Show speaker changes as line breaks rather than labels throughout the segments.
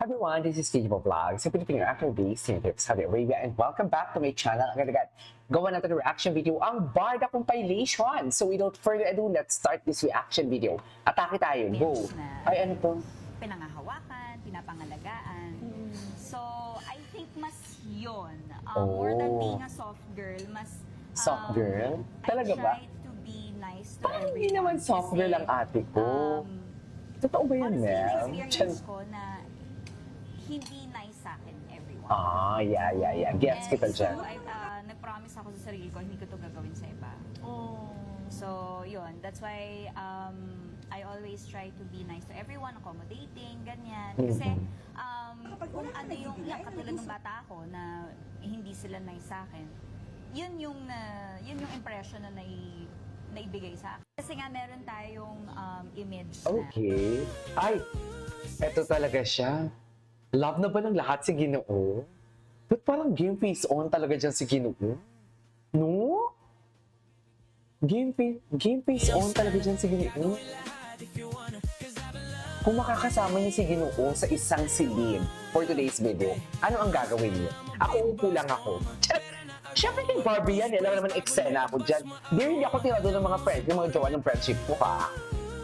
Hi everyone, this is Steve Vlog sa Pilipino Actor Base in Saudi Arabia and welcome back to my channel. Agad-agad, gawa natin ng reaction video ang Barda Compilation. So without further ado, let's start this reaction video. Atake tayo, go! Ay, ano to?
Pinangahawakan, pinapangalagaan. So, I think mas yun. More than being a soft girl, mas...
Soft girl? Talaga
I
ba?
try to be nice to
Parang
everyone.
hindi naman soft girl ang ate ko. Totoo ba yan,
Honestly,
Mel?
yung experience ko na hindi nice sa akin, everyone.
Yeah. Gets kita dyan.
So, nag-promise ako sa sarili ko, hindi ko to gagawin sa iba. So, yun. That's why I always try to be nice to everyone, accommodating, ganyan. Kasi kung ano yung katulad ng bata ako na hindi sila nice sa akin, yun yung impression na naibigay sa akin. Kasi nga meron tayong image na
Okay. Ay, eto talaga siya. Love na ba ng lahat si Ginoo? Ba't parang game face on talaga dyan si Ginoo? No? Game face on talaga dyan si Ginoo? Kung makakasama niyo si Ginoo sa isang silid for today's video, ano ang gagawin niyo? Ako, upo lang ako. Siyempre kay Barbie yan, alam naman eksena ako dyan. Hindi ako tirado ng mga friends, yung mga jowa ng friendship ko ha.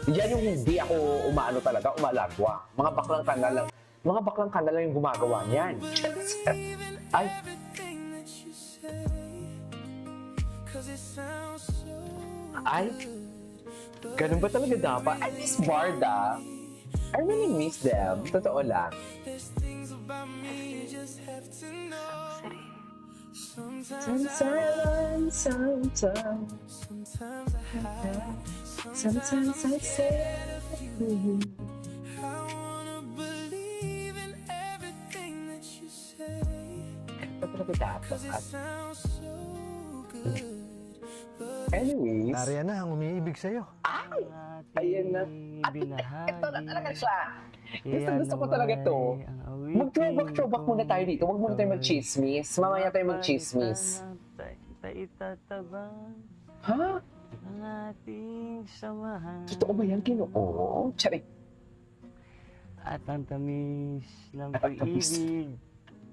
Yan yung hindi ako umaano talaga, umalagwa. Mga baklang kanal lang yung gumagawa niyan. Ay. Ay. Ganun ba talaga dapat? I miss Barda. I really miss them. Totoo lang. Sometimes I say talaga dapat. Anyways.
Nariyan na ang umiibig sa'yo.
Ay! Ayan na. At ito na talaga siya. Gusto ko talaga to. Mag-throwback muna tayo dito. Huwag muna tayo mag-chismis. Mamaya tayo mag-chismis. Ha?
Ang ating samahan.
Totoo ba yan, Ginoo? Charik.
At ang tamis ng
At ang tamis.
pag-ibig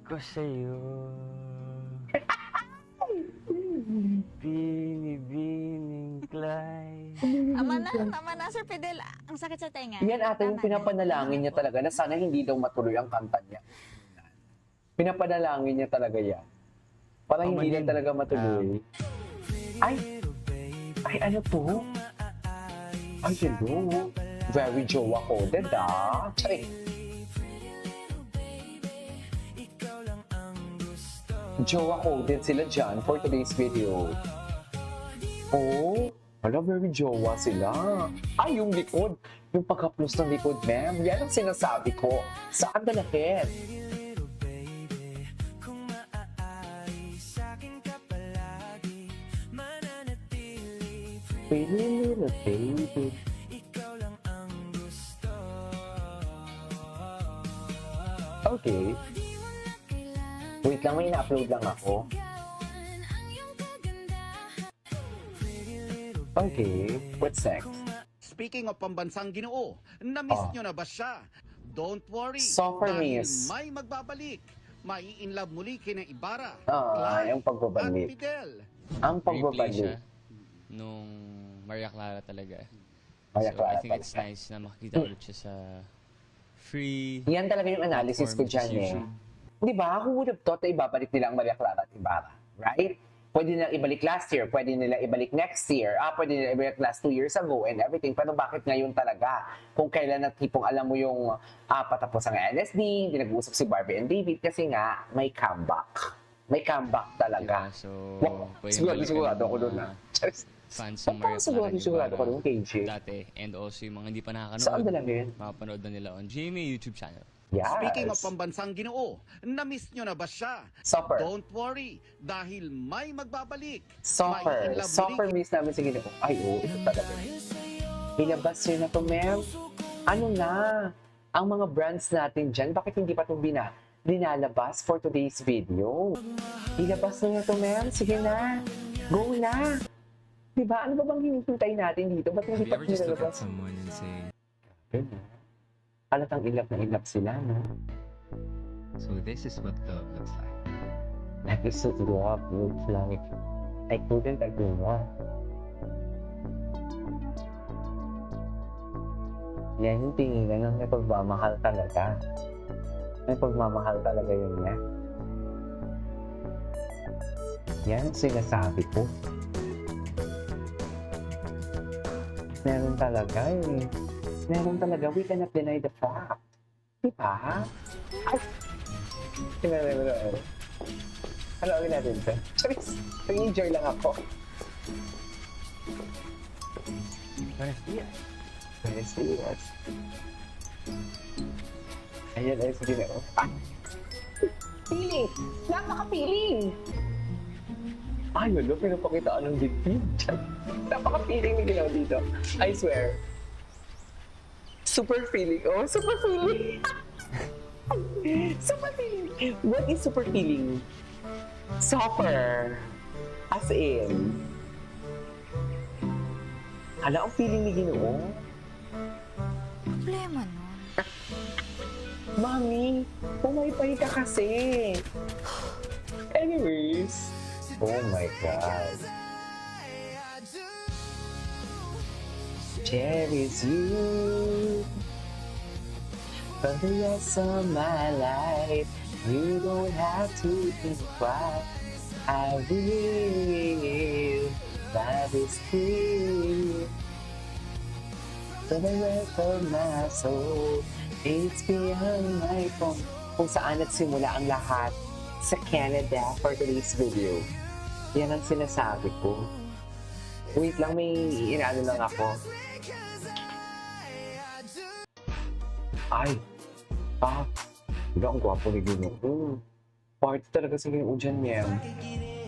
ko sa'yo. Binibining Clyde.
Tama na, Sir Fidel. Ang sakit sa tenga.
Yan ata yung pinapanalangin niya talaga na sana hindi daw matuloy ang kanta niya. Pinapanalangin niya talaga yan. Para hindi na talaga matuloy. Ay, ano to? Ay, hello. Very jowa coded, ah. Charik. Jowa coded sila dyan for today's video. Oh, wala, very jowa sila. Ay, yung likod. Yung pagka-plus ng likod, ma'am. Yan ang sinasabi ko. Saan dalakit? Pretty little baby. Okay. Wait lang, may ina-upload lang ako. Okay, what's next?
Speaking of pambansang Ginoo, na-miss nyo na ba siya? Don't worry,
Soccer
dahil
miss.
may magbabalik. Mai-inlove muli kina Ibarra,
Yung pagbabalik.
at Fidel.
Ang
Replay
pagbabalik.
siya nung Maria Clara talaga.
Maria
So,
Clara
I think it's
talaga.
nice na makikita ulit siya sa free
Yan talaga yung analysis ko dyan eh. Di ba? Who would have thought na ibabalik nila ang Maria Clara at Ibarra? Right? Pwede nila ibalik last year, pwede nila ibalik next year, pwede nila ibalik last 2 years ago and everything. Pero bakit ngayon talaga? Kung kailan na tipong alam mo yung patapos ang LSD, hindi nag-uusap si Barbie and David kasi nga may comeback. May comeback talaga.
Diba? So,
Wow,
pwede
sigurado ako doon na.
fans ng Maria Clara ni
Sigurado ko doon, KJ.
dati. And also yung mga hindi pa
Saan
nakakanood,
dalangin?
mapapanood na nila on GMA YouTube channel.
Yes.
Speaking of pambansang Ginoo, na-miss nyo na ba siya?
Soccer.
Don't worry, dahil may magbabalik.
Soccer.
Mai-inlove
Soccer
muli
miss namin si Ginoo. Ay, ito talaga. Ilabas yun na to, ma'am. Ano na? Ang mga brands natin dyan, bakit hindi pa itong linalabas for today's video? Ilabas na to, ma'am. Sige na. Go na. Diba? Ano ba bang hinihintay natin dito? Ba't hindi pa nilalabas?
someone and say,
Halatang ilap na ilap sila, no?
So this is what love looks like.
This is love looks like. I couldn't agree more. Yan yung tinginan ng may pagmamahal talaga. May pagmamahal talaga yun niya. Yan ang sinasabi ko. Meron talaga eh. Meron talaga. We cannot deny the fact. Diba? Ay! Halawin natin ito. Charis! Nag-enjoy lang ako.
Buenos dias.
Buenos dias. Ayan ay sige na. Ah! Feeling! Napaka-feeling! Ay, wala. Pinapakitaan ng dibdib. Napaka-feeling ni ginawa dito. I swear. Super feeling. Oh, super feeling! Super feeling! What is super feeling? Super. As in. Hala, ang feeling ni Ginoo.
Problema nun.
Mami, pumaypay ka kasi. Anyways. Oh my God. Cherish you for the rest of my life. You don't have to think why. I will. Love is free. For the rest of my soul. It's beyond my phone. Kung saan nagsimula ang lahat sa Canada for today's video. Yan ang sinasabi ko. Wait lang, may inaano lang ako. Ay! Ah! Diba ang gwapo ni Gino? Party talaga si Gino dyan, ma'am.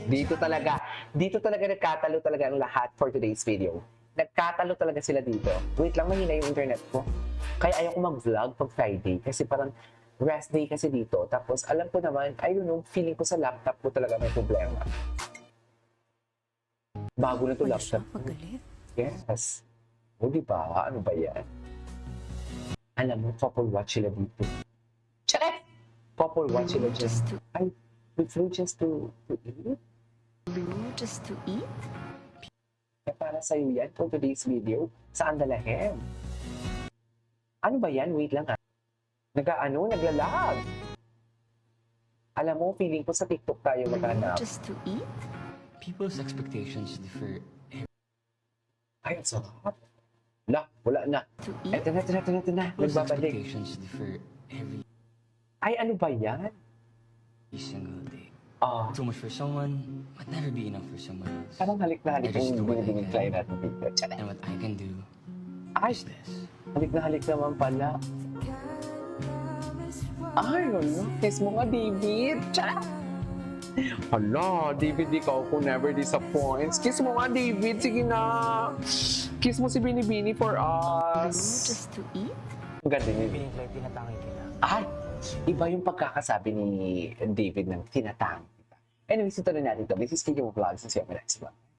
Dito talaga nagkatalo talaga ang lahat for today's video. Nagkatalo talaga sila dito. Wait lang, mahina yung internet ko. Kaya ayaw ko mag-vlog pag Friday kasi parang rest day kasi dito. Tapos alam ko naman, I don't know, feeling ko sa laptop ko talaga may problema. Bago na to laptop.
Pagalit?
Yes. O diba? Ano ba yan? Alam mo, couple watch sila dito. Check! Couple watch sila dyan.
Just to,
Ay, we flew just to eat?
just to eat?
Kaya para sa'yo yan for today's video. Saan dalahin? Ano ba yan? Wait lang ha. Naglalag. Alam mo, feeling ko sa TikTok tayo maghanap.
Just to eat?
People's expectations differ.
Ay, ang sarap. Wala na.
To eat?
Eto na.
People's
Nagbabalik.
expectations differ every
Ay, ano ba yan?
single day.
Ah,
So much for someone might never be enough for someone else.
parang halik na halik
I just
yung
do what I
binibigay
can.
client natin dito. Tiyan.
And what I can do
Ay,
is this.
halik na halik naman pala. Ay, ano? Kiss mo nga, David. Tiyan. Hala, David, ikaw ko never disappoints. Kiss mo nga, David. Sige na. Kiss mo si Binibini for us.
Just to eat?
Ang ganda niya.
Like, tinatangay kita.
Ay, iba yung pagkakasabi ni David ng tinatang kita. Anyways, ito na natin ito. This is Kiki Vlogs and see you on my next one.